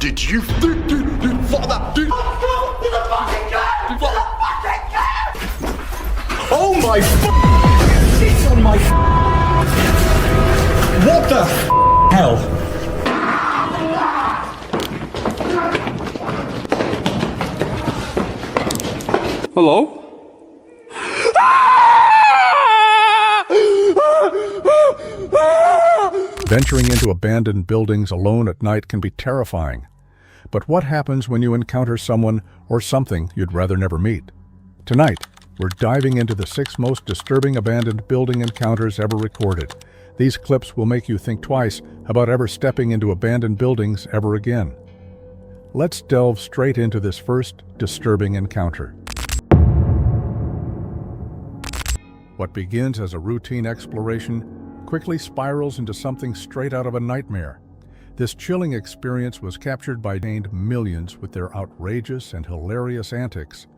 Did you think you'd follow that dude? Oh my Shit on my What the hell? Hello? Venturing into abandoned buildings alone at night can be terrifying. But what happens when you encounter someone or something you'd rather never meet? Tonight, we're diving into the 6 most disturbing abandoned building encounters ever recorded. These clips will make you think twice about ever stepping into abandoned buildings ever again. Let's delve straight into this first disturbing encounter. What begins as a routine exploration quickly spirals into something straight out of a nightmare. This chilling experience was captured by millions with their outrageous and hilarious antics,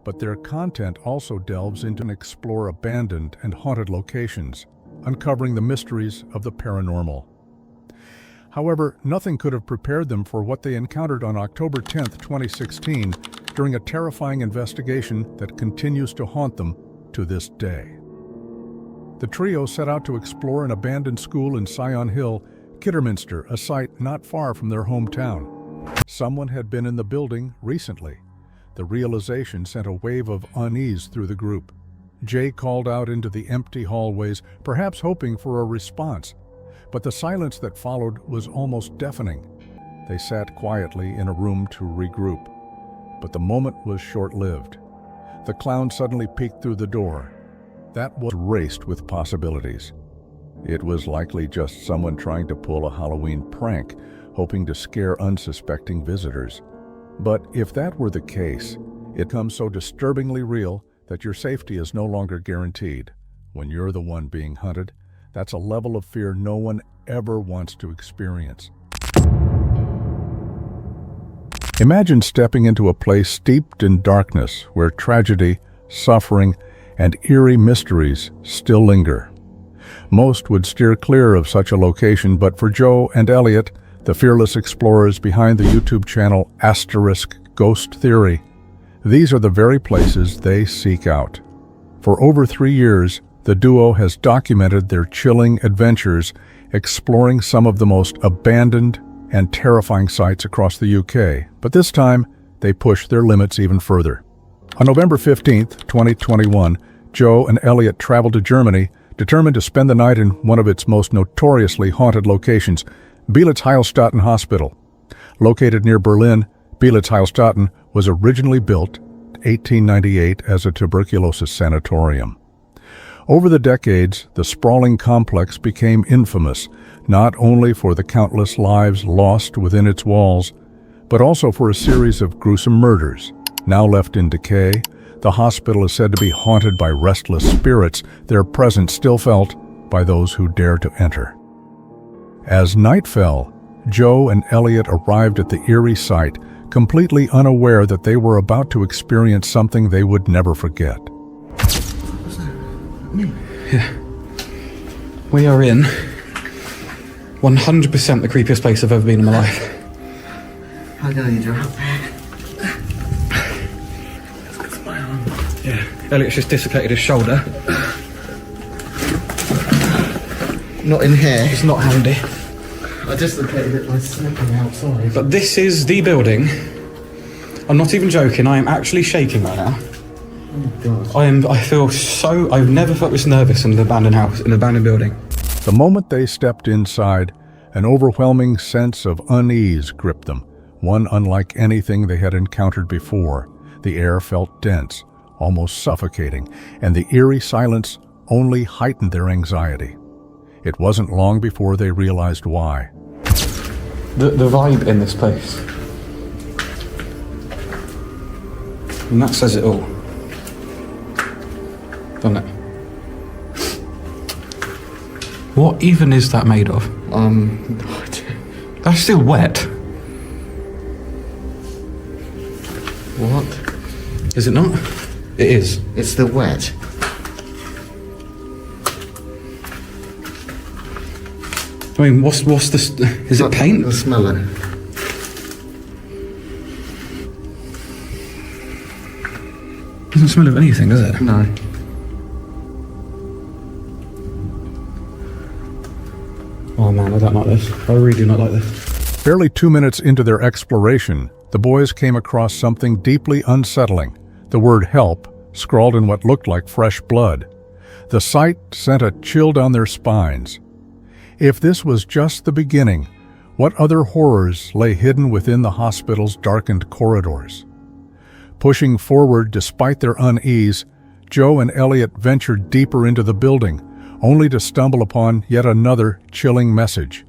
but their content also delves into and explore abandoned and haunted locations, uncovering the mysteries of the paranormal. However, nothing could have prepared them for what they encountered on October 10, 2016, during a terrifying investigation that continues to haunt them to this day. The trio set out to explore an abandoned school in Scion Hill, Kidderminster, a site not far from their hometown. Someone had been in the building recently. The realization sent a wave of unease through the group. Jay called out into the empty hallways, perhaps hoping for a response. But the silence that followed was almost deafening. They sat quietly in a room to regroup. But the moment was short-lived. The clown suddenly peeked through the door. That was raced with possibilities. It was likely just someone trying to pull a Halloween prank, hoping to scare unsuspecting visitors. But if that were the case, it becomes so disturbingly real that your safety is no longer guaranteed. When you're the one being hunted, that's a level of fear no one ever wants to experience. Imagine stepping into a place steeped in darkness, where tragedy, suffering, and eerie mysteries still linger. Most would steer clear of such a location, but for Joe and Elliot, the fearless explorers behind the YouTube channel *Ghost Theory, these are the very places they seek out. For over 3 years, the duo has documented their chilling adventures, exploring some of the most abandoned and terrifying sites across the UK. But this time, they push their limits even further. On November 15th, 2021, Joe and Elliot traveled to Germany, determined to spend the night in one of its most notoriously haunted locations, Bielitz-Heilstatten Hospital. Located near Berlin, Bielitz-Heilstatten was originally built in 1898 as a tuberculosis sanatorium. Over the decades, the sprawling complex became infamous, not only for the countless lives lost within its walls, but also for a series of gruesome murders. Now left in decay, the hospital is said to be haunted by restless spirits, their presence still felt by those who dare to enter. As night fell, Joe and Elliot arrived at the eerie site, completely unaware that they were about to experience something they would never forget. What's that? Me? Yeah. We are in 100% the creepiest place I've ever been in my life. How dare you drop? Yeah, Elliot's just dislocated his shoulder. Not in here. It's not handy. I dislocated it by slipping outside. But this is the building. I'm not even joking, I am actually shaking right now. Oh God. I've never felt this nervous in an abandoned house, in an abandoned building. The moment they stepped inside, an overwhelming sense of unease gripped them, one unlike anything they had encountered before. The air felt dense, almost suffocating, and the eerie silence only heightened their anxiety. It wasn't long before they realized why. The vibe in this place. And that says it all. Doesn't it? What even is that made of? That's still wet. What? Is it not? It is. It's the wet. I mean, what's this? Is it paint? The smelling. Doesn't smell of anything, does it? No. Oh man, I don't like this. I really do not like this. Barely 2 minutes into their exploration, the boys came across something deeply unsettling. The word help, scrawled in what looked like fresh blood. The sight sent a chill down their spines. If this was just the beginning, what other horrors lay hidden within the hospital's darkened corridors? Pushing forward despite their unease, Joe and Elliot ventured deeper into the building, only to stumble upon yet another chilling message.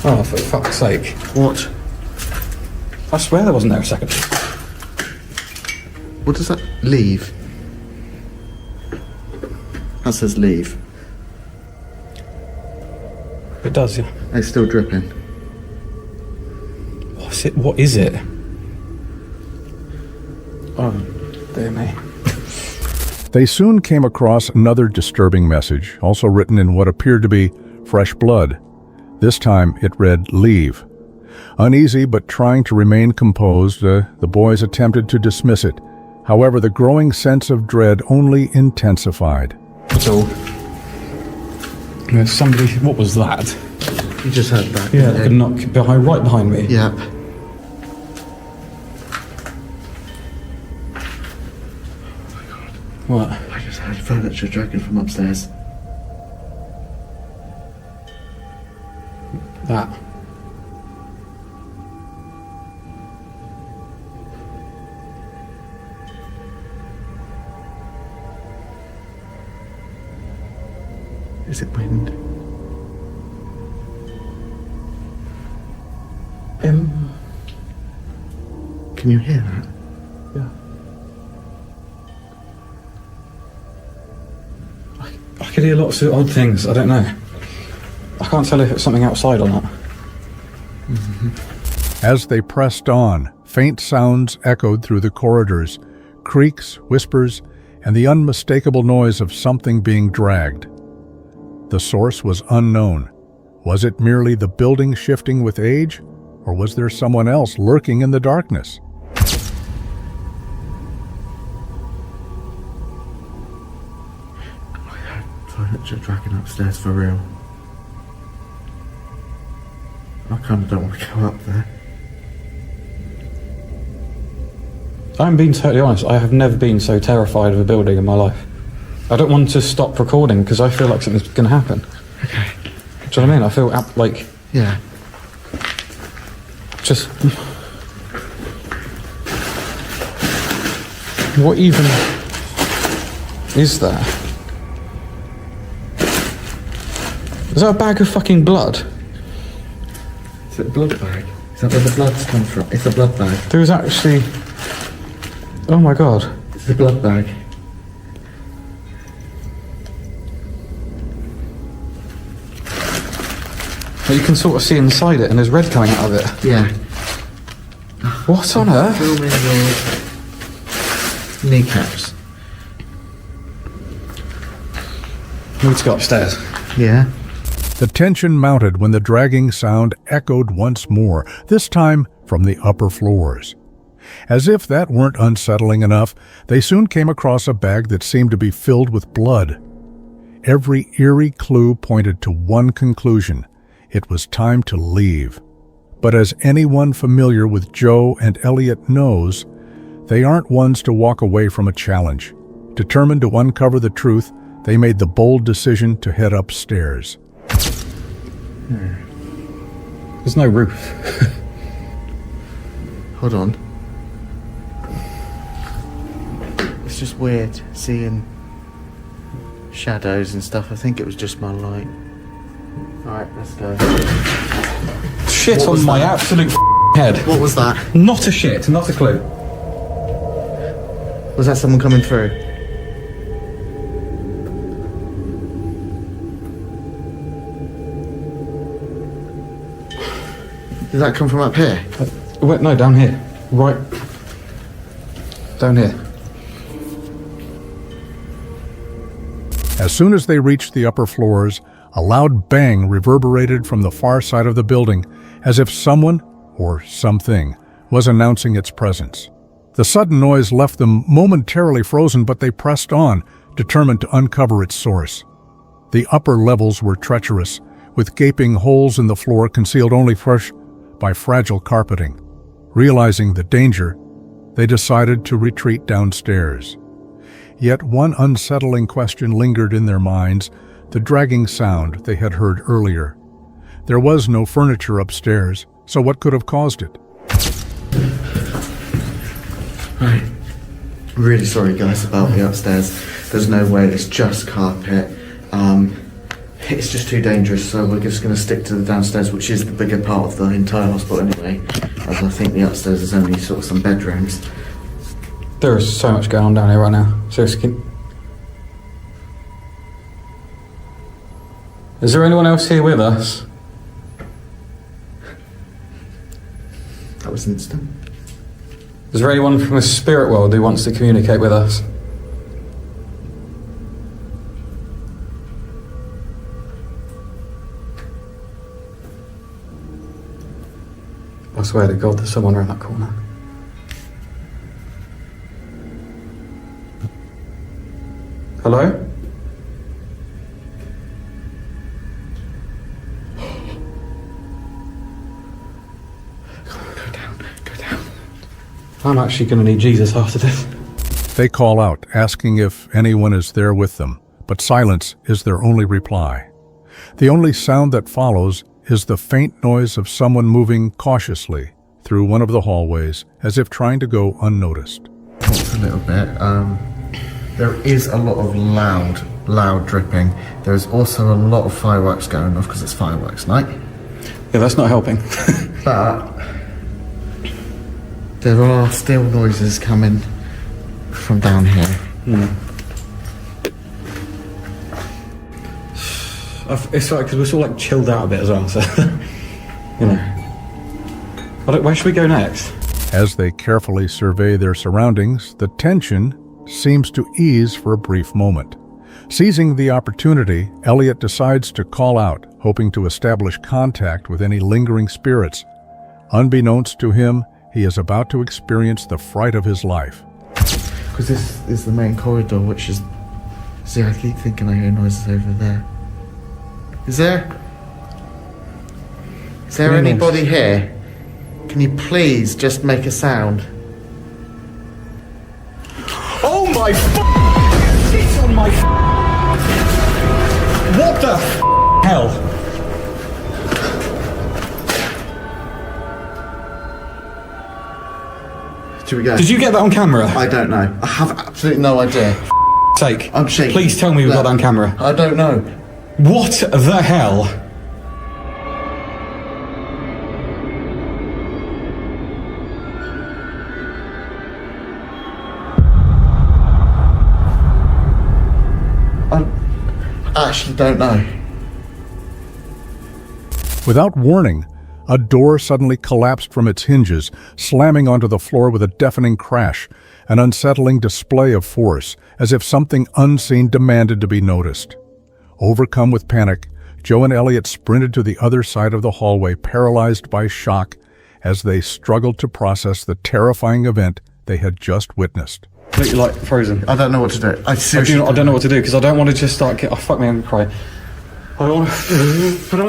Oh, for fuck's sake. What? I swear there wasn't there a second. What does that... Leave? That says leave. It does, yeah. It's still dripping. What's it? What is it? Oh, dear me. They soon came across another disturbing message, also written in what appeared to be fresh blood. This time it read, leave. Uneasy but trying to remain composed, the boys attempted to dismiss it. However, the growing sense of dread only intensified. That's all. There's somebody... What was that? You just heard that. Yeah, like a knock right behind me. Yep. What? I just heard furniture dragging from upstairs. That. Is it wind? Can you hear that? Yeah. I could hear lots of odd things. I don't know. I can't tell if it's something outside or not. As they pressed on, faint sounds echoed through the corridors, creaks, whispers, and the unmistakable noise of something being dragged. The source was unknown. Was it merely the building shifting with age, or was there someone else lurking in the darkness? I heard furniture dragging upstairs for real. I kind of don't want to go up there. I'm being totally honest. I have never been so terrified of a building in my life. I don't want to stop recording because I feel like something's going to happen. Okay. Do you know what I mean? I feel like... Yeah. Just... What even is that? Is that a bag of fucking blood? Is it a blood bag? Is that where the blood's come from? It's a blood bag. There was actually... Oh my god. It's a blood bag. But you can sort of see inside it and there's red coming out of it. Yeah. What on earth? Filming your kneecaps. We need to go upstairs. Yeah. The tension mounted when the dragging sound echoed once more, this time from the upper floors. As if that weren't unsettling enough, they soon came across a bag that seemed to be filled with blood. Every eerie clue pointed to one conclusion. It was time to leave. But as anyone familiar with Joe and Elliot knows, they aren't ones to walk away from a challenge. Determined to uncover the truth, they made the bold decision to head upstairs. There's no roof. Hold on. It's just weird seeing shadows and stuff. I think it was just my light. Alright, let's go. Shit What on was my that? absolute head. What was that? Not a shit, not a clue. Was that someone coming through? Did that come from up here? Wait, no, down here. Right. Down here. As soon as they reached the upper floors, a loud bang reverberated from the far side of the building, as if someone, or something, was announcing its presence. The sudden noise left them momentarily frozen, but they pressed on, determined to uncover its source. The upper levels were treacherous, with gaping holes in the floor concealed only by fragile carpeting. Realizing the danger, they decided to retreat downstairs. Yet one unsettling question lingered in their minds, the dragging sound they had heard earlier. There was no furniture upstairs, so what could have caused it? Right. Really sorry, guys, about the upstairs. There's no way, it's just carpet. It's just too dangerous, so we're just going to stick to the downstairs, which is the bigger part of the entire hospital anyway, as I think the upstairs is only sort of some bedrooms. There is so much going on down here right now. Seriously, is there anyone else here with us? That was instant. Is there anyone from the spirit world who wants to communicate with us? I swear to God, there's someone around that corner. Hello? Go down. I'm actually going to need Jesus after this. They call out, asking if anyone is there with them, but silence is their only reply. The only sound that follows is the faint noise of someone moving cautiously through one of the hallways, as if trying to go unnoticed. Talked a little bit. There is a lot of loud dripping. There's also a lot of fireworks going off because it's fireworks night. Yeah, that's not helping. But there are still noises coming from down here. It's like, because we're sort of like chilled out a bit as well, so, you know. Where should we go next? As they carefully survey their surroundings, the tension seems to ease for a brief moment. Seizing the opportunity, Elliot decides to call out, hoping to establish contact with any lingering spirits. Unbeknownst to him, he is about to experience the fright of his life. Because this is the main corridor, which is... See, I keep thinking I hear noises over there. Is there anybody here? Can you please just make a sound? Oh my It's on my What the hell? Should we go? Did you get that on camera? I don't know. I have absolutely no idea. Sake. I'm shaking. Please tell me we got that on camera. I don't know. What the hell? I actually don't know. Without warning, a door suddenly collapsed from its hinges, slamming onto the floor with a deafening crash, an unsettling display of force, as if something unseen demanded to be noticed. Overcome with panic, Joe and Elliot sprinted to the other side of the hallway, paralyzed by shock, as they struggled to process the terrifying event they had just witnessed. You're like frozen. I don't know what to do. I don't know what to do because I don't want to just start. Oh fuck me, I'm gonna cry. I don't want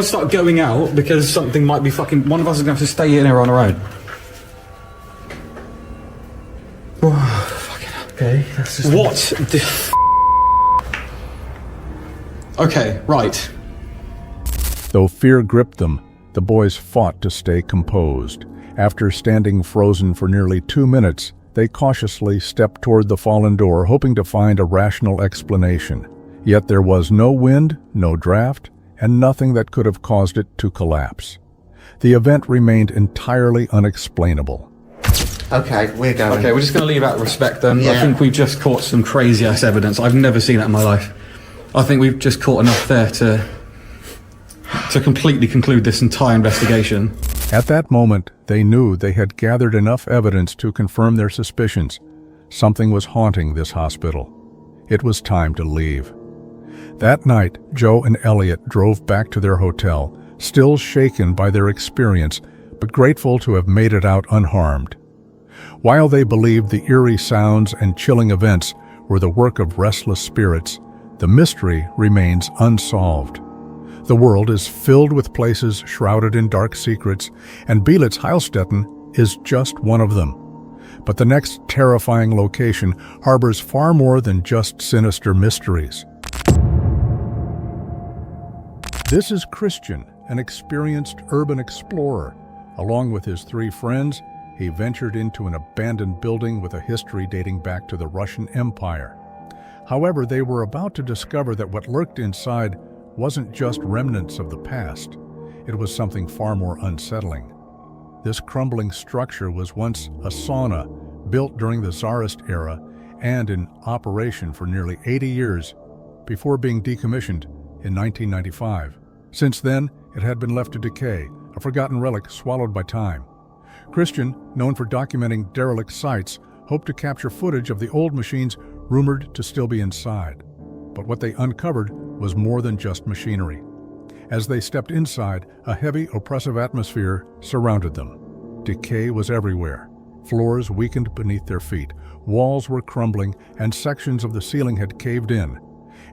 to start going out because something might be fucking. One of us is gonna have to stay in here on our own. Okay, that's just... What the? Okay, right. Though fear gripped them, the boys fought to stay composed. After standing frozen for nearly 2 minutes, they cautiously stepped toward the fallen door, hoping to find a rational explanation. Yet there was no wind, no draft, and nothing that could have caused it to collapse. The event remained entirely unexplainable. Okay, we're going. Okay, we're just going to leave out respect then. Yeah. I think we've just caught some crazy-ass evidence. I've never seen that in my life. I think we've just caught enough there to completely conclude this entire investigation. At that moment, they knew they had gathered enough evidence to confirm their suspicions. Something was haunting this hospital. It was time to leave. That night, Joe and Elliot drove back to their hotel, still shaken by their experience, but grateful to have made it out unharmed. While they believed the eerie sounds and chilling events were the work of restless spirits, the mystery remains unsolved. The world is filled with places shrouded in dark secrets, and Belitz Heilstätten is just one of them. But the next terrifying location harbors far more than just sinister mysteries. This is Christian, an experienced urban explorer. Along with his 3 friends, he ventured into an abandoned building with a history dating back to the Russian Empire. However, they were about to discover that what lurked inside wasn't just remnants of the past. It was something far more unsettling. This crumbling structure was once a sauna, built during the Tsarist era and in operation for nearly 80 years before being decommissioned in 1995. Since then, it had been left to decay, a forgotten relic swallowed by time. Christian, known for documenting derelict sites, hoped to capture footage of the old machines rumored to still be inside. But what they uncovered was more than just machinery. As they stepped inside, a heavy, oppressive atmosphere surrounded them. Decay was everywhere. Floors weakened beneath their feet, walls were crumbling, and sections of the ceiling had caved in.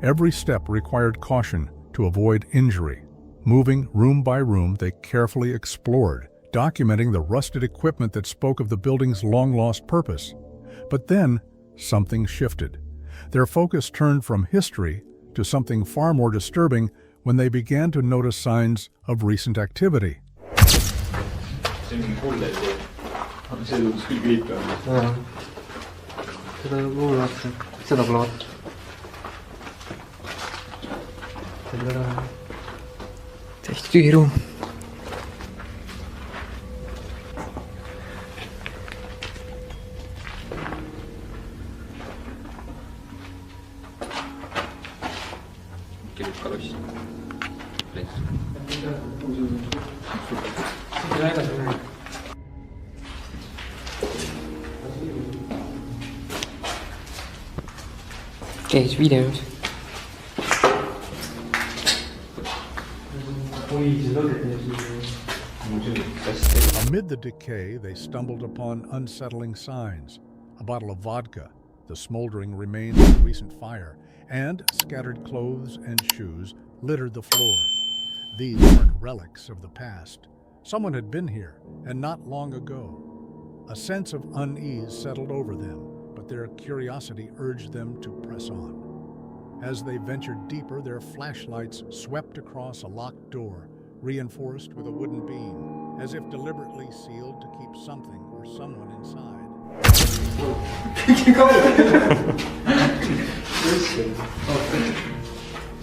Every step required caution to avoid injury. Moving room by room, they carefully explored, documenting the rusted equipment that spoke of the building's long-lost purpose. But then, something shifted. Their focus turned from history to something far more disturbing when they began to notice signs of recent activity. see on mingi kulle see. Aga see tundus küll creepy olla. Seda kuule vaata. Seda pole vaata. Täiesti tühi ruum. Kirjub kaloss. Käis videos. Amid the decay, they stumbled upon unsettling signs. A bottle of vodka, the smoldering remains of a recent fire, and scattered clothes and shoes littered the floor. These weren't relics of the past. Someone had been here, and not long ago. A sense of unease settled over them, but their curiosity urged them to press on. As they ventured deeper, their flashlights swept across a locked door, reinforced with a wooden beam, as if deliberately sealed to keep something or someone inside.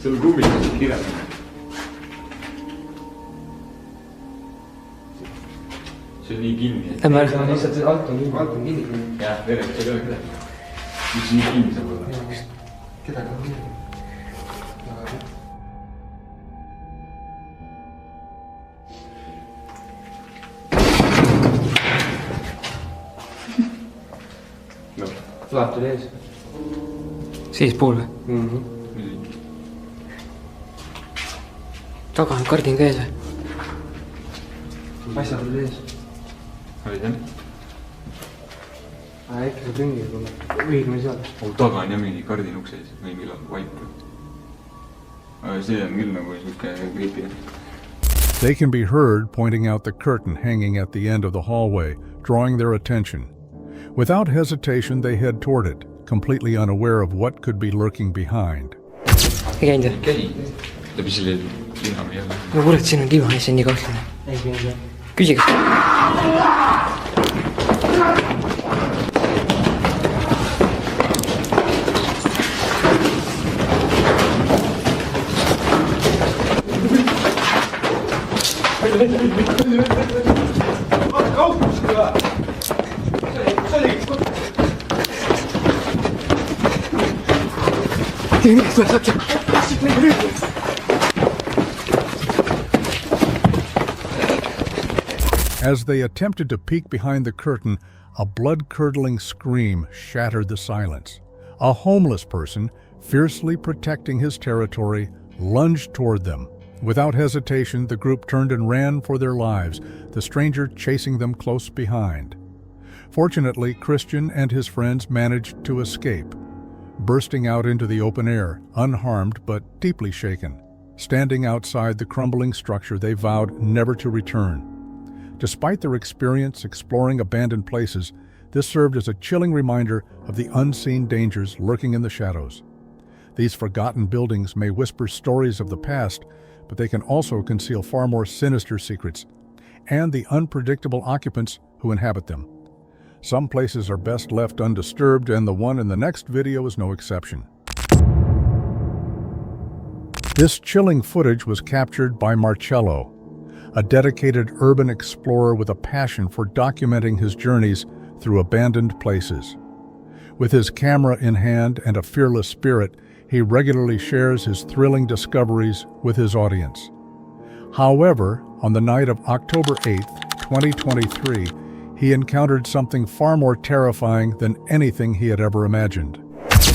seal kummitus kirjas. See on nii kinni. Lihtsalt see alt on kinni. Jah, tegelikult see ei ole küll. Mis nii kinni saab olla? Kedagi on kinni. Laat tuli ees. Seespool või? Taga on kardin käes või? Asja tuli ees. Olid jah? Äkki see tüngi tuleb. Õigme seal. Taga on jah mingi kardin ukseis või millal vaip. Aga see on küll nagu siuke creepy. They can be heard pointing out the curtain hanging at the end of the hallway, drawing their attention. Without hesitation, they head toward it, completely unaware of what could be lurking behind. Ei käinud või? Käi. Läbi selle lina või jälle. No kurat, siin on divan ja see on nii kahtlane. Ei käinud. Küsige. As they attempted to peek behind the curtain, a blood-curdling scream shattered the silence. A homeless person, fiercely protecting his territory, lunged toward them. Without hesitation, the group turned and ran for their lives, the stranger chasing them close behind. Fortunately, Christian and his friends managed to escape, bursting out into the open air, unharmed but deeply shaken. Standing outside the crumbling structure, they vowed never to return. Despite their experience exploring abandoned places, this served as a chilling reminder of the unseen dangers lurking in the shadows. These forgotten buildings may whisper stories of the past, but they can also conceal far more sinister secrets and the unpredictable occupants who inhabit them. Some places are best left undisturbed, and the one in the next video is no exception. This chilling footage was captured by Marcello, a dedicated urban explorer with a passion for documenting his journeys through abandoned places. With his camera in hand and a fearless spirit, he regularly shares his thrilling discoveries with his audience. However, on the night of October 8th, 2023, he encountered something far more terrifying than anything he had ever imagined.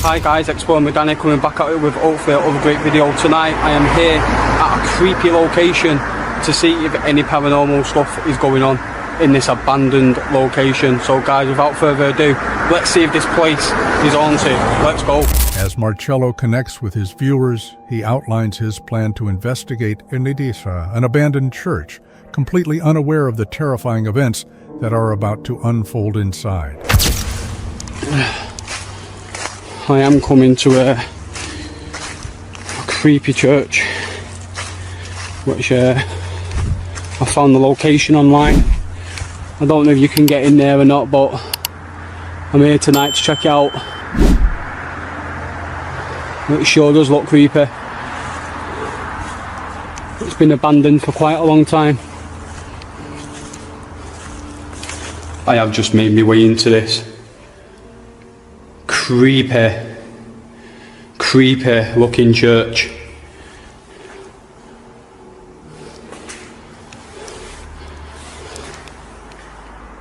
Hi guys, Exploring with Danny coming back at it with hopefully another great video. Tonight I am here at a creepy location to see if any paranormal stuff is going on in this abandoned location. So guys, without further ado, let's see if this place is haunted. Let's go. As Marcello connects with his viewers, he outlines his plan to investigate Enidisa, an abandoned church, completely unaware of the terrifying events that are about to unfold inside. I am coming to a creepy church, which I found the location online. I don't know if you can get in there or not, but I'm here tonight to check it out. It sure does look creepy. It's been abandoned for quite a long time. I have just made my way into this creepy looking church.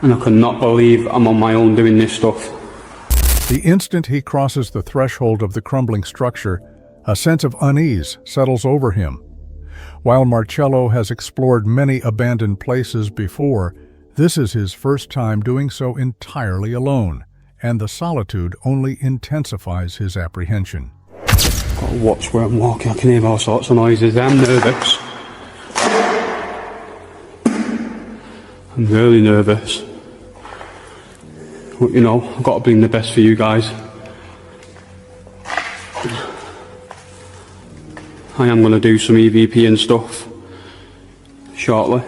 And I cannot believe I'm on my own doing this stuff. The instant he crosses the threshold of the crumbling structure, a sense of unease settles over him. While Marcello has explored many abandoned places before, this is his first time doing so entirely alone, and the solitude only intensifies his apprehension. Gotta watch where I'm walking. I can hear all sorts of noises. I'm nervous. I'm really nervous. But you know, I've got to bring the best for you guys. I am going to do some EVP and stuff shortly.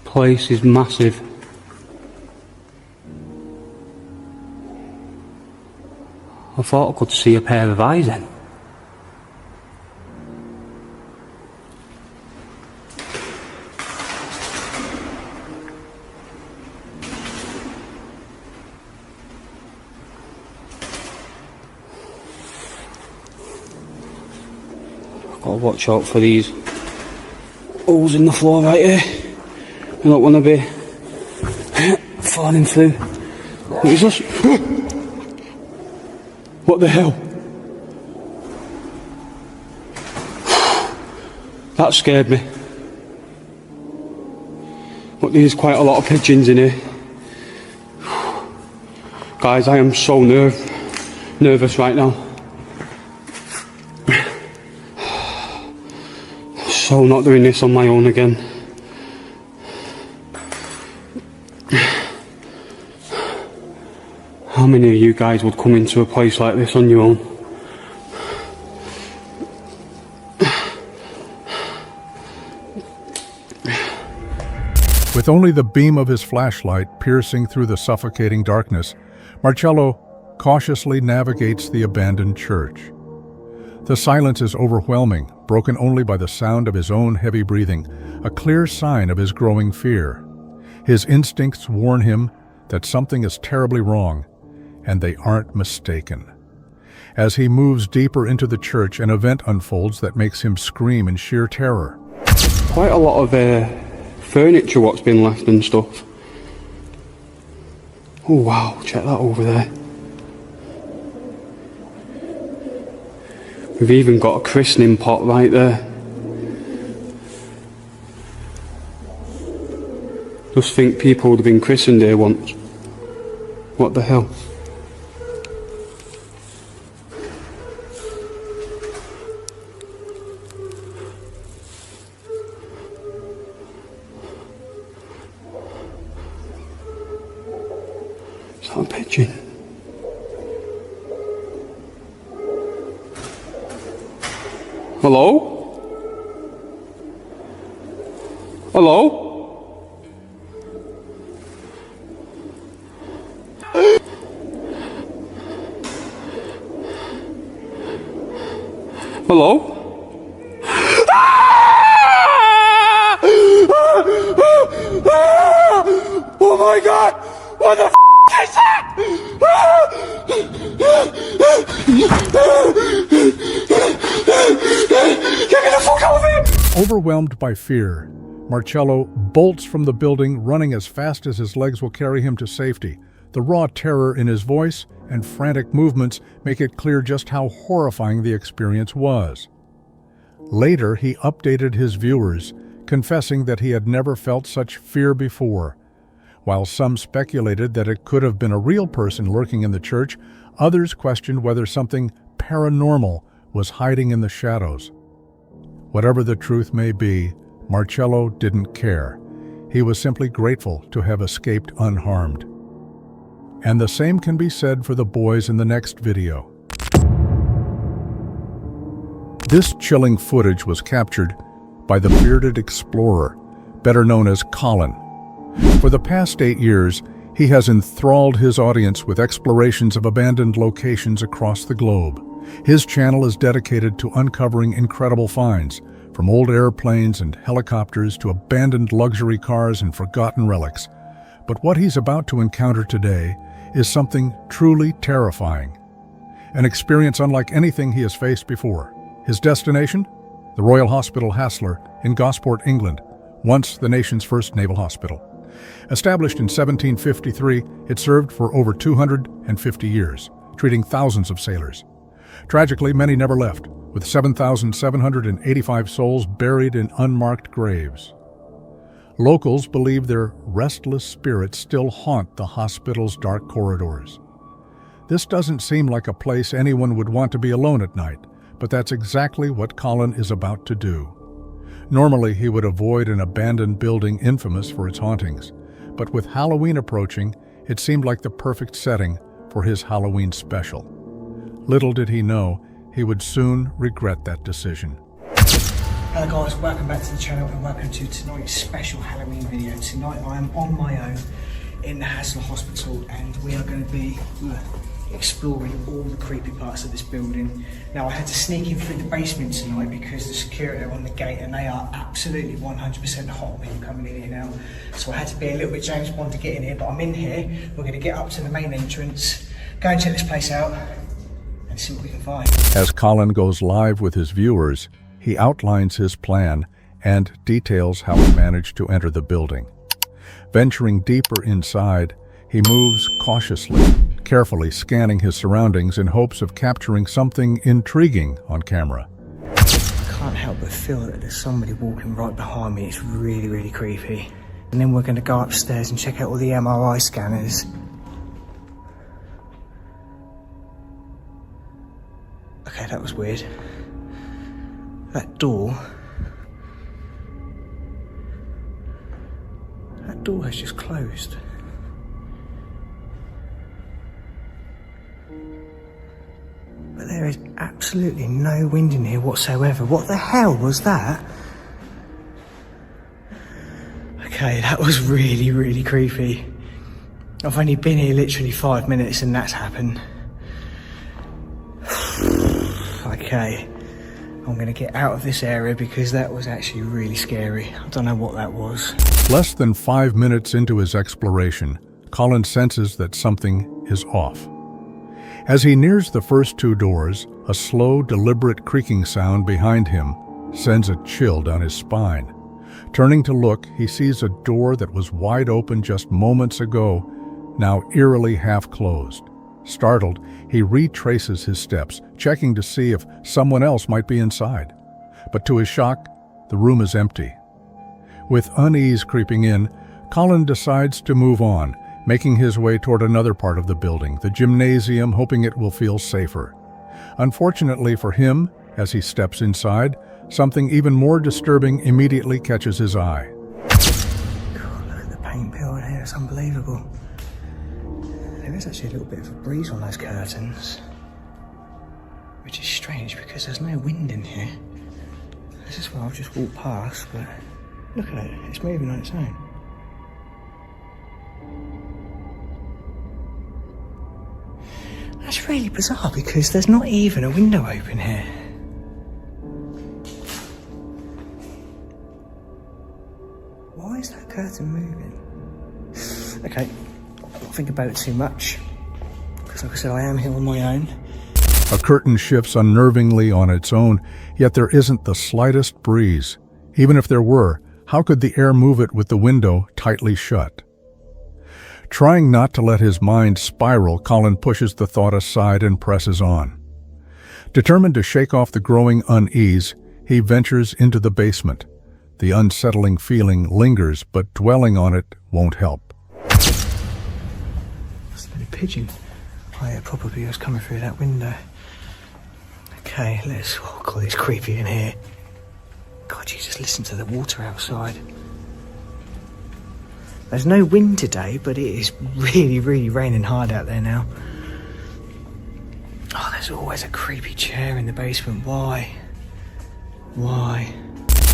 Place is massive. I thought I could see a pair of eyes then. Gotta watch out for these holes in the floor right here. I don't want to be falling through. What is this? What the hell? That scared me. But there's quite a lot of pigeons in here. Guys, I am so nervous right now. So not doing this on my own again. How many of you guys would come into a place like this on your own? With only the beam of his flashlight piercing through the suffocating darkness, Marcello cautiously navigates the abandoned church. The silence is overwhelming, broken only by the sound of his own heavy breathing, a clear sign of his growing fear. His instincts warn him that something is terribly wrong, and they aren't mistaken. As he moves deeper into the church, an event unfolds that makes him scream in sheer terror. Quite a lot of furniture what's been left and stuff. Oh wow, check that over there. We've even got a christening pot right there. Just think people would have been christened here once. What the hell? Is that a pigeon? Hello? Hello? Hello? Oh my god! What the is that? Get me the fuck out of here! Overwhelmed by fear, Marcello bolts from the building, running as fast as his legs will carry him to safety. The raw terror in his voice and frantic movements make it clear just how horrifying the experience was. Later, he updated his viewers, confessing that he had never felt such fear before. While some speculated that it could have been a real person lurking in the church, others questioned whether something paranormal was hiding in the shadows. Whatever the truth may be, Marcello didn't care. He was simply grateful to have escaped unharmed. And the same can be said for the boys in the next video. This chilling footage was captured by the bearded explorer, better known as Colin. For the past 8 years, he has enthralled his audience with explorations of abandoned locations across the globe. His channel is dedicated to uncovering incredible finds, from old airplanes and helicopters to abandoned luxury cars and forgotten relics. But what he's about to encounter today is something truly terrifying. An experience unlike anything he has faced before. His destination? The Royal Hospital Hassler in Gosport, England, once the nation's first naval hospital. Established in 1753, it served for over 250 years, treating thousands of sailors. Tragically, many never left, with 7,785 souls buried in unmarked graves. Locals believe their restless spirits still haunt the hospital's dark corridors. This doesn't seem like a place anyone would want to be alone at night, but that's exactly what Colin is about to do. Normally, he would avoid an abandoned building infamous for its hauntings, but with Halloween approaching, it seemed like the perfect setting for his Halloween special. Little did he know, he would soon regret that decision. Hello guys, welcome back to the channel and welcome to tonight's special Halloween video. Tonight I am on my own in the Hassler Hospital and we are going to be exploring all the creepy parts of this building. Now I had to sneak in through the basement tonight because the security are on the gate and they are absolutely 100% hot people coming in here now. So I had to be a little bit James Bond to get in here, but I'm in here. We're going to get up to the main entrance, go and check this place out and see what we can find. As Colin goes live with his viewers, he outlines his plan and details how he managed to enter the building. Venturing deeper inside, he moves cautiously, carefully scanning his surroundings in hopes of capturing something intriguing on camera. I can't help but feel that there's somebody walking right behind me. It's really, really creepy. And then we're going to go upstairs and check out all the MRI scanners. Okay, that was weird. That door has just closed. But there is absolutely no wind in here whatsoever. What the hell was that? Okay, that was really, really creepy. I've only been here literally 5 minutes and that's happened. Okay, I'm going to get out of this area because that was actually really scary. I don't know what that was. Less than 5 minutes into his exploration, Colin senses that something is off. As he nears the first 2 doors, a slow, deliberate creaking sound behind him sends a chill down his spine. Turning to look, he sees a door that was wide open just moments ago, now eerily half-closed. Startled, he retraces his steps, checking to see if someone else might be inside. But to his shock, the room is empty. With unease creeping in, Colin decides to move on, making his way toward another part of the building, the gymnasium, hoping it will feel safer. Unfortunately for him, as he steps inside, something even more disturbing immediately catches his eye. God, look at the paint peel in here, it's unbelievable. There is actually a little bit of a breeze on those curtains, which is strange because there's no wind in here. This is where I've just walked past, but look at it, it's moving on its own. That's really bizarre because there's not even a window open here. Why is that curtain moving? Okay, don't think about it too much, because like I said, I am here on my own. A curtain shifts unnervingly on its own, yet there isn't the slightest breeze. Even if there were, how could the air move it with the window tightly shut? Trying not to let his mind spiral, Colin pushes the thought aside and presses on. Determined to shake off the growing unease, he ventures into the basement. The unsettling feeling lingers, but dwelling on it won't help. Must have been a pigeon. Oh yeah, probably was coming through that window. Okay, oh God, it's creepy in here. God, you just listen to the water outside. There's no wind today, but it is really, really raining hard out there now. Oh, there's always a creepy chair in the basement. Why? Why?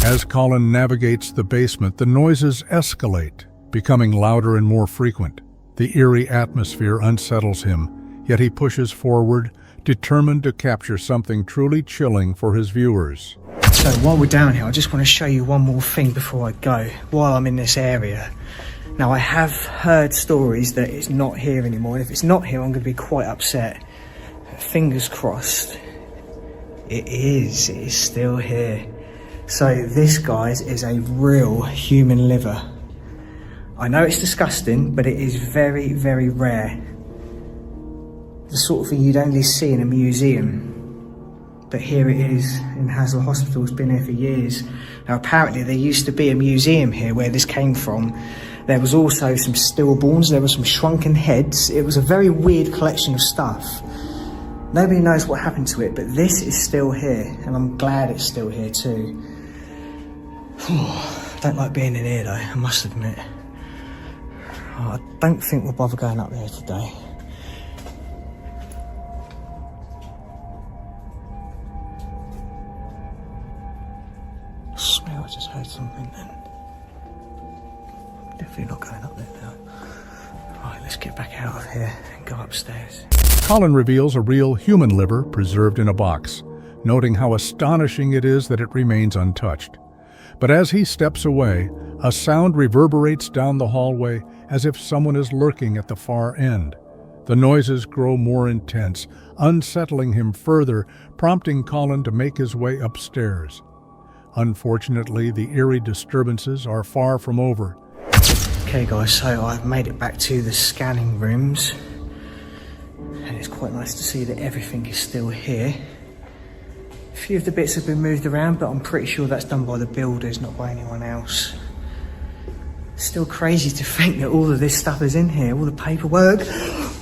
As Colin navigates the basement, the noises escalate, becoming louder and more frequent. The eerie atmosphere unsettles him, yet he pushes forward, determined to capture something truly chilling for his viewers. So while we're down here, I just want to show you one more thing before I go, while I'm in this area. Now, I have heard stories that it's not here anymore, and if it's not here, I'm going to be quite upset. Fingers crossed, it is still here. So this, guys, is a real human liver. I know it's disgusting, but it is very, very rare. The sort of thing you'd only see in a museum. But here it is in Haslar Hospital. It's been here for years. Now, apparently there used to be a museum here where this came from. There was also some stillborns, there were some shrunken heads. It was a very weird collection of stuff. Nobody knows what happened to it, but this is still here, and I'm glad it's still here too. I don't like being in here though, I must admit. I don't think we'll bother going up there today. I swear I just heard something then. Definitely not going up there now. Right, let's get back out of here and go upstairs. Colin reveals a real human liver preserved in a box, noting how astonishing it is that it remains untouched. But as he steps away, a sound reverberates down the hallway as if someone is lurking at the far end. The noises grow more intense, unsettling him further, prompting Colin to make his way upstairs. Unfortunately, the eerie disturbances are far from over. Okay guys, so I've made it back to the scanning rooms, and it's quite nice to see that everything is still here. A few of the bits have been moved around, but I'm pretty sure that's done by the builders, not by anyone else. Still crazy to think that all of this stuff is in here, all the paperwork.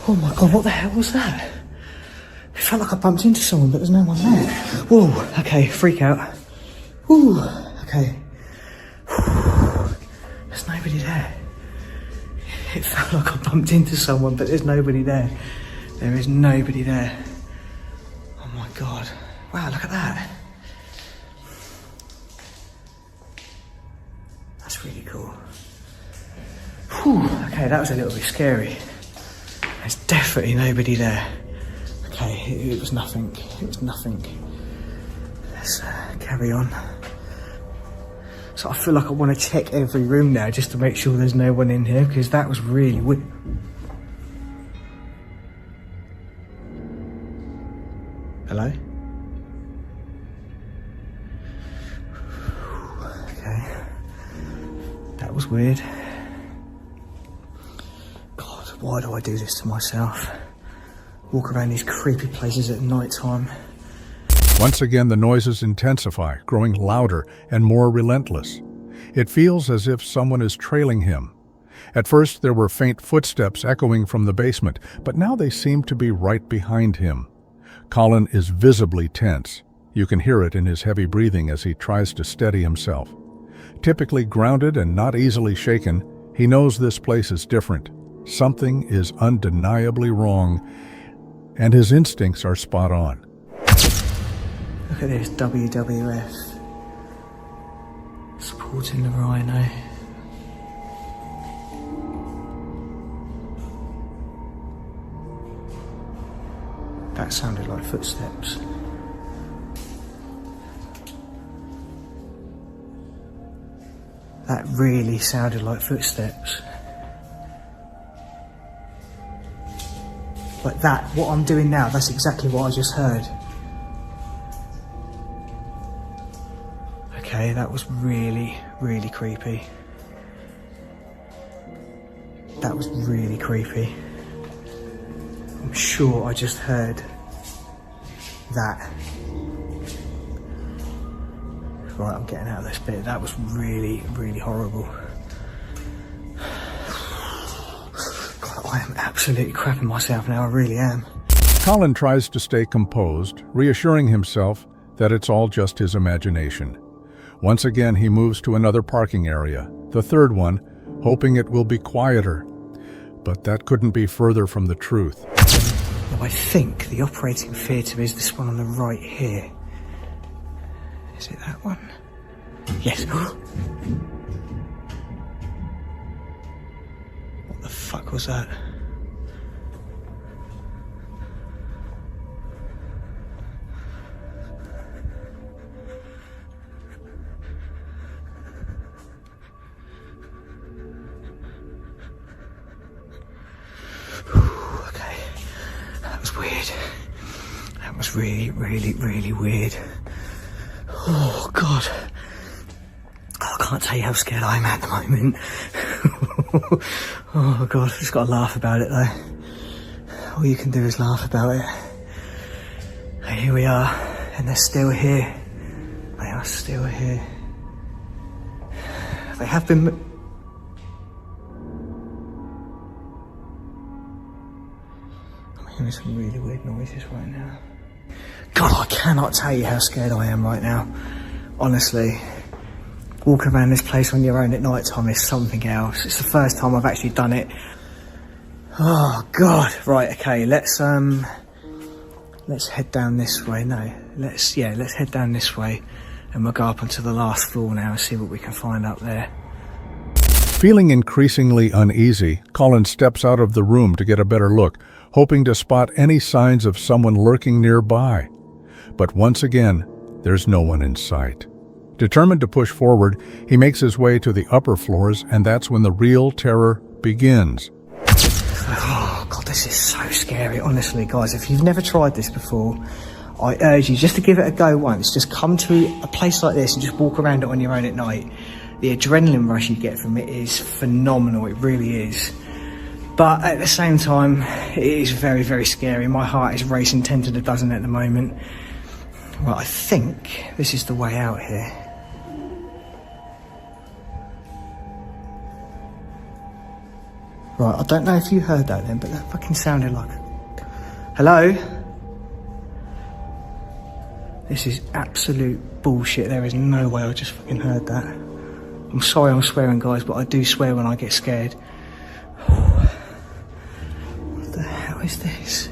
Oh my God, what the hell was that? It felt like I bumped into someone, but there's no one there. Whoa, okay, freak out. Whew, okay. There's nobody there. It felt like I bumped into someone, but there's nobody there. There is nobody there. Oh my God. Wow, look at that. That's really cool. Whew, okay, that was a little bit scary. There's definitely nobody there. Okay, it was nothing. It was nothing. Let's carry on. So I feel like I want to check every room now just to make sure there's no one in here, because that was really weird. Hello? Okay. That was weird. God, why do I do this to myself? Walk around these creepy places at night time. Once again, the noises intensify, growing louder and more relentless. It feels as if someone is trailing him. At first, there were faint footsteps echoing from the basement, but now they seem to be right behind him. Colin is visibly tense. You can hear it in his heavy breathing as he tries to steady himself. Typically grounded and not easily shaken, he knows this place is different. Something is undeniably wrong, and his instincts are spot on. Look at this, WWF. Supporting the rhino. That sounded like footsteps. That really sounded like footsteps. Like that, what I'm doing now, that's exactly what I just heard. Okay, that was really, really creepy. That was really creepy. I'm sure I just heard that. Right, I'm getting out of this bit. That was really, really horrible. God, I am absolutely crapping myself now, I really am. Colin tries to stay composed, reassuring himself that it's all just his imagination. Once again, he moves to another parking area, the third one, hoping it will be quieter. But that couldn't be further from the truth. Now, I think the operating theatre is this one on the right here. Is it that one? Yes. What the fuck was that? Okay. That was weird. That was really, really, really weird. Oh, God. I can't tell you how scared I am at the moment. Oh, God. I've just got to laugh about it, though. All you can do is laugh about it. And here we are, and they're still here. They are still here. They have been... I'm hearing some really weird noises right now. God, I cannot tell you how scared I am right now. Honestly. Walking around this place on your own at night time is something else. It's the first time I've actually done it. Oh, God. Right, okay, let's head down this way. No, let's head down this way. And we'll go up onto the last floor now and see what we can find up there. Feeling increasingly uneasy, Colin steps out of the room to get a better look, hoping to spot any signs of someone lurking nearby. But once again, there's no one in sight. Determined to push forward, he makes his way to the upper floors, and that's when the real terror begins. Oh, God, this is so scary. Honestly, guys, if you've never tried this before, I urge you just to give it a go once. Just come to a place like this and just walk around it on your own at night. The adrenaline rush you get from it is phenomenal. It really is. But at the same time, it is very, very scary. My heart is racing 10 to the dozen at the moment. Well, I think this is the way out here. Right, I don't know if you heard that then, but that fucking sounded like... Hello? This is absolute bullshit. There is no way I just fucking heard that. I'm sorry I'm swearing, guys, but I do swear when I get scared. What the hell is this?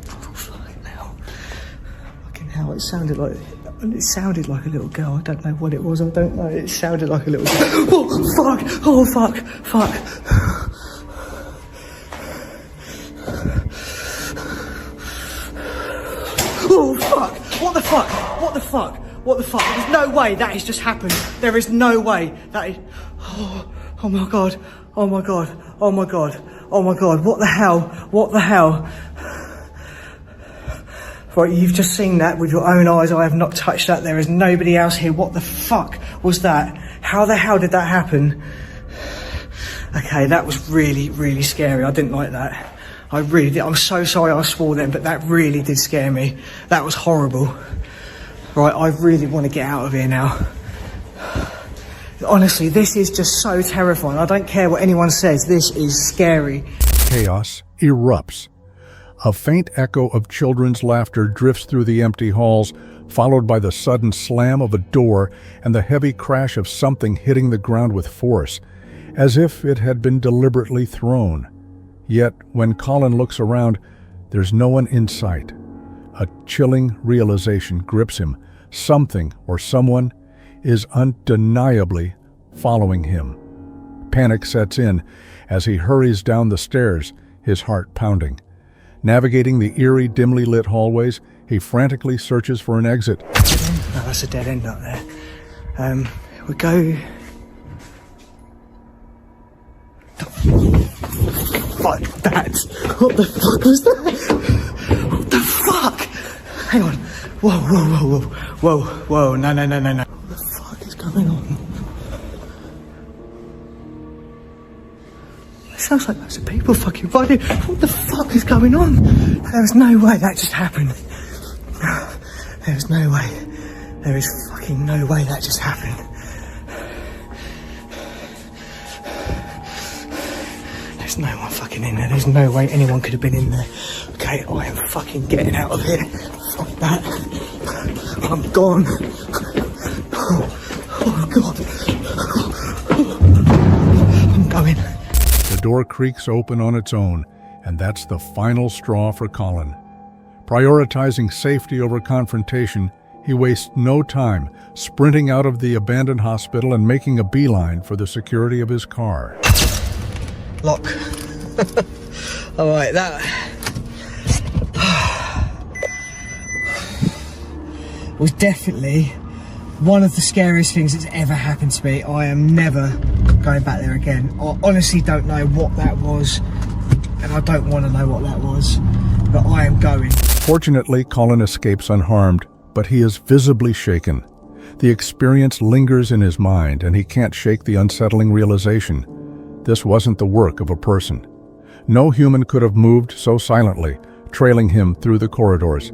Oh, fucking hell. Fucking hell, it sounded like a little girl. I don't know what it was. I don't know. It sounded like a little girl. Oh, fuck. Oh, fuck. Fuck. Oh, fuck. What the fuck? What the fuck? What the fuck? There's no way that has just happened. There is no way that is... Oh my God. Oh my God. Oh my God. Oh my God. What the hell? What the hell? Right, you've just seen that with your own eyes. I have not touched that. There is nobody else here. What the fuck was that? How the hell did that happen? Okay, that was really, really scary. I didn't like that. I really did. I'm so sorry I swore then, but that really did scare me. That was horrible. Right, I really want to get out of here now. Honestly, this is just so terrifying. I don't care what anyone says, this is scary. Chaos erupts. A faint echo of children's laughter drifts through the empty halls, followed by the sudden slam of a door and the heavy crash of something hitting the ground with force, as if it had been deliberately thrown. Yet, when Colin looks around, there's no one in sight. A chilling realization grips him. Something or someone is undeniably following him. Panic sets in as he hurries down the stairs, his heart pounding. Navigating the eerie, dimly lit hallways, he frantically searches for an exit. No, that's a dead end up there. We go... Fuck that! What the fuck was that? What the fuck? Hang on. Whoa, no. What the fuck is going on? It sounds like loads of people fucking running. What the fuck is going on? There is no way that just happened. There is no way. There is fucking no way that just happened. There's no one fucking in there. There's no way anyone could have been in there. Okay, I am fucking getting out of here. Fuck that. I'm gone. Oh God. I'm going. The door creaks open on its own, and that's the final straw for Colin. Prioritizing safety over confrontation, he wastes no time sprinting out of the abandoned hospital and making a beeline for the security of his car. Lock. Alright, that was definitely one of the scariest things that's ever happened to me. I am never going back there again. I honestly don't know what that was, and I don't want to know what that was, but I am going. Fortunately, Colin escapes unharmed, but he is visibly shaken. The experience lingers in his mind, and he can't shake the unsettling realization. This wasn't the work of a person. No human could have moved so silently, trailing him through the corridors.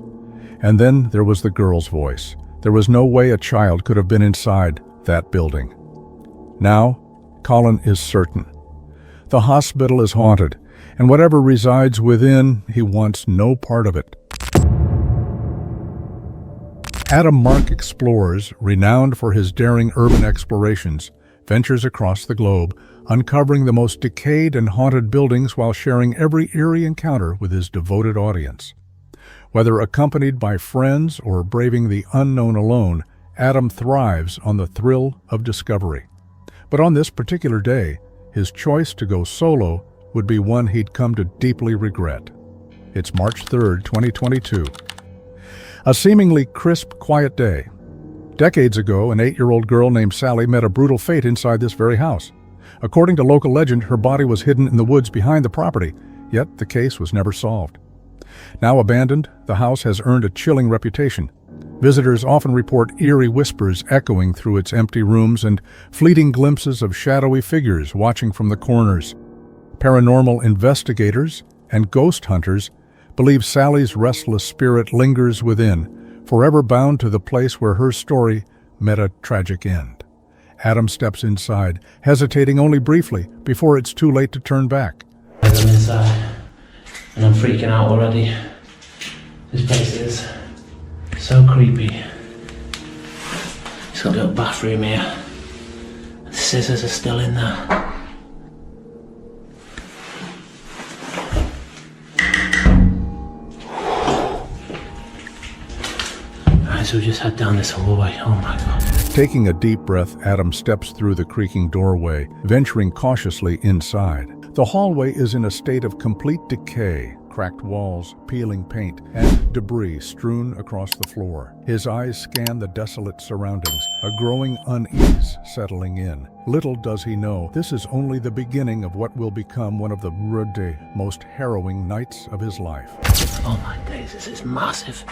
And then there was the girl's voice. There was no way a child could have been inside that building. Now, Colin is certain. The hospital is haunted, and whatever resides within, he wants no part of it. Adam Mark explores, renowned for his daring urban explorations, ventures across the globe, uncovering the most decayed and haunted buildings while sharing every eerie encounter with his devoted audience. Whether accompanied by friends or braving the unknown alone, Adam thrives on the thrill of discovery. But on this particular day, his choice to go solo would be one he'd come to deeply regret. It's March 3rd, 2022. A seemingly crisp, quiet day. Decades ago, an 8-year-old girl named Sally met a brutal fate inside this very house. According to local legend, her body was hidden in the woods behind the property, yet the case was never solved. Now abandoned, the house has earned a chilling reputation. Visitors often report eerie whispers echoing through its empty rooms and fleeting glimpses of shadowy figures watching from the corners. Paranormal investigators and ghost hunters believe Sally's restless spirit lingers within, forever bound to the place where her story met a tragic end. Adam steps inside, hesitating only briefly before it's too late to turn back. I'm inside, and I'm freaking out already. This place is so creepy. It's got a little bathroom here. The scissors are still in there. So we just head down this hallway. Oh my God. Taking a deep breath, Adam steps through the creaking doorway, venturing cautiously inside. The hallway is in a state of complete decay, cracked walls, peeling paint, and debris strewn across the floor. His eyes scan the desolate surroundings, a growing unease settling in. Little does he know, this is only the beginning of what will become one of the most harrowing nights of his life. Oh my days, this is massive.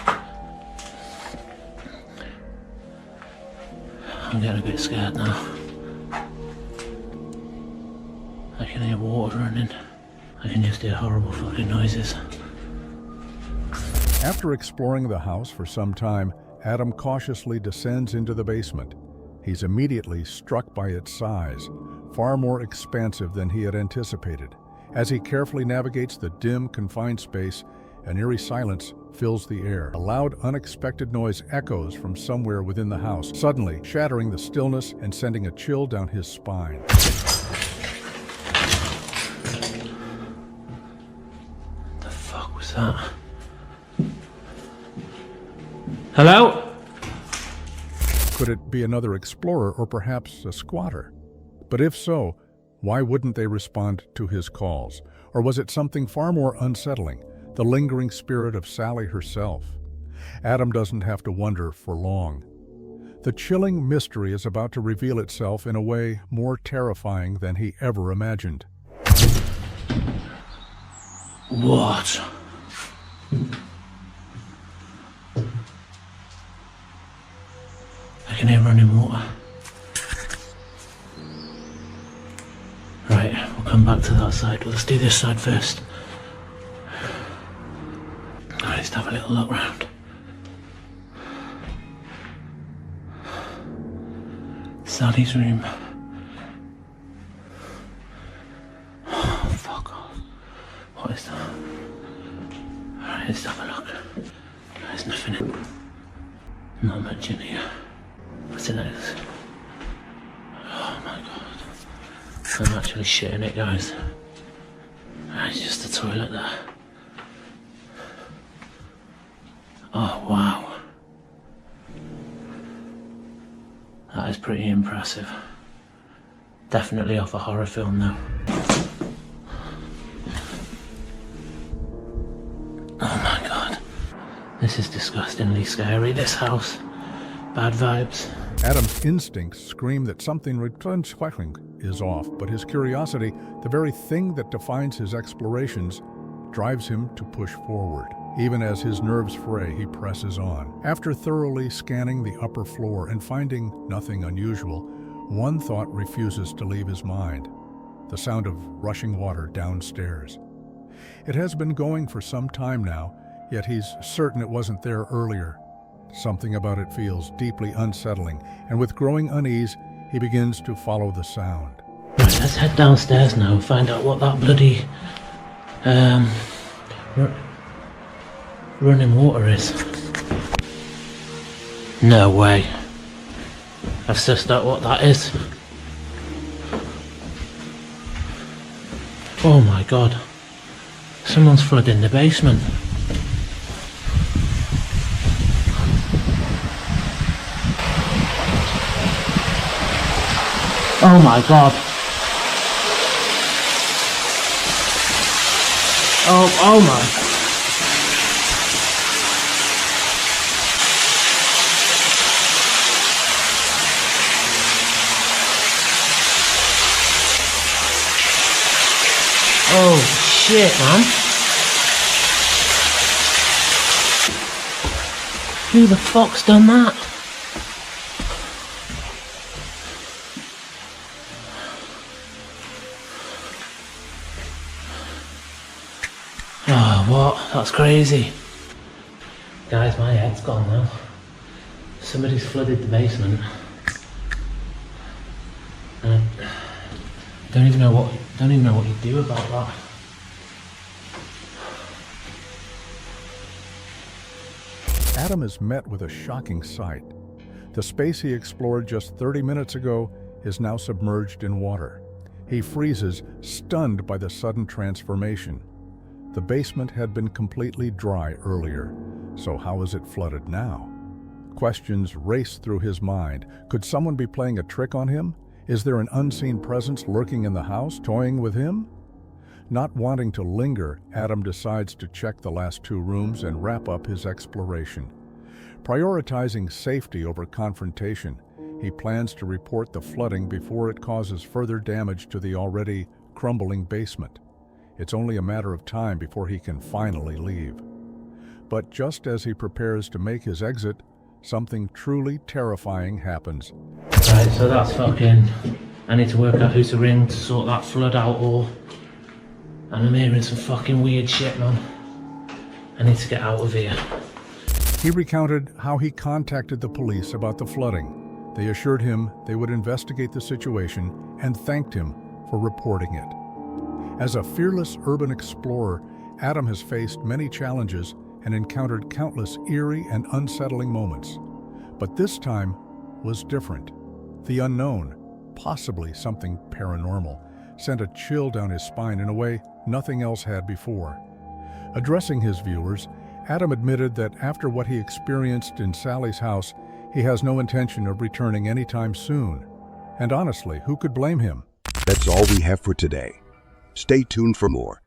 I'm getting a bit scared now. I can hear water running. I can just hear horrible fucking noises. After exploring the house for some time, Adam cautiously descends into the basement. He's immediately struck by its size, far more expansive than he had anticipated. As he carefully navigates the dim, confined space, an eerie silence fills the air. A loud, unexpected noise echoes from somewhere within the house, suddenly shattering the stillness and sending a chill down his spine. The fuck was that? Hello? Could it be another explorer or perhaps a squatter? But if so, why wouldn't they respond to his calls? Or was it something far more unsettling, the lingering spirit of Sally herself? Adam doesn't have to wonder for long. The chilling mystery is about to reveal itself in a way more terrifying than he ever imagined. What? I can hear running water. Right, we'll come back to that side. Let's do this side first. Right, let's have a little look round. Sally's room. Oh, fuck off. What is that? Alright, let's have a look. There's nothing in. Not much in here. What's in this? Oh my god. I'm actually shitting it, guys. It's just a toilet there. Oh wow. That is pretty impressive. Definitely off a horror film though. Oh my god. This is disgustingly scary, this house. Bad vibes. Adam's instincts scream that something is off, but his curiosity, the very thing that defines his explorations, drives him to push forward. Even as his nerves fray, he presses on. After thoroughly scanning the upper floor and finding nothing unusual, one thought refuses to leave his mind: the sound of rushing water downstairs. It has been going for some time now, yet he's certain it wasn't there earlier. Something about it feels deeply unsettling, and with growing unease, he begins to follow the sound. Right, let's head downstairs now and find out what that bloody running water is. No way. I've sussed out what that is. Oh my god. Someone's flooding the basement. Oh my god. Oh my. Oh shit, man. Who the fuck's done that? Oh, what? That's crazy. Guys, my head's gone now. Somebody's flooded the basement. Don't even know what you do about that. Adam is met with a shocking sight. The space he explored just 30 minutes ago is now submerged in water. He freezes, stunned by the sudden transformation. The basement had been completely dry earlier, so how is it flooded now? Questions race through his mind. Could someone be playing a trick on him? Is there an unseen presence lurking in the house, toying with him? Not wanting to linger, Adam decides to check the last two rooms and wrap up his exploration. Prioritizing safety over confrontation, he plans to report the flooding before it causes further damage to the already crumbling basement. It's only a matter of time before he can finally leave. But just as he prepares to make his exit, something truly terrifying happens. Right, so that's fucking... I need to work out who to ring to sort that flood out, or... And I'm hearing some fucking weird shit, man. I need to get out of here. He recounted how he contacted the police about the flooding. They assured him they would investigate the situation and thanked him for reporting it. As a fearless urban explorer, Adam has faced many challenges and encountered countless eerie and unsettling moments. But this time was different. The unknown, possibly something paranormal, sent a chill down his spine in a way nothing else had before. Addressing his viewers, Adam admitted that after what he experienced in Sally's house, he has no intention of returning anytime soon. And honestly, who could blame him? That's all we have for today. Stay tuned for more.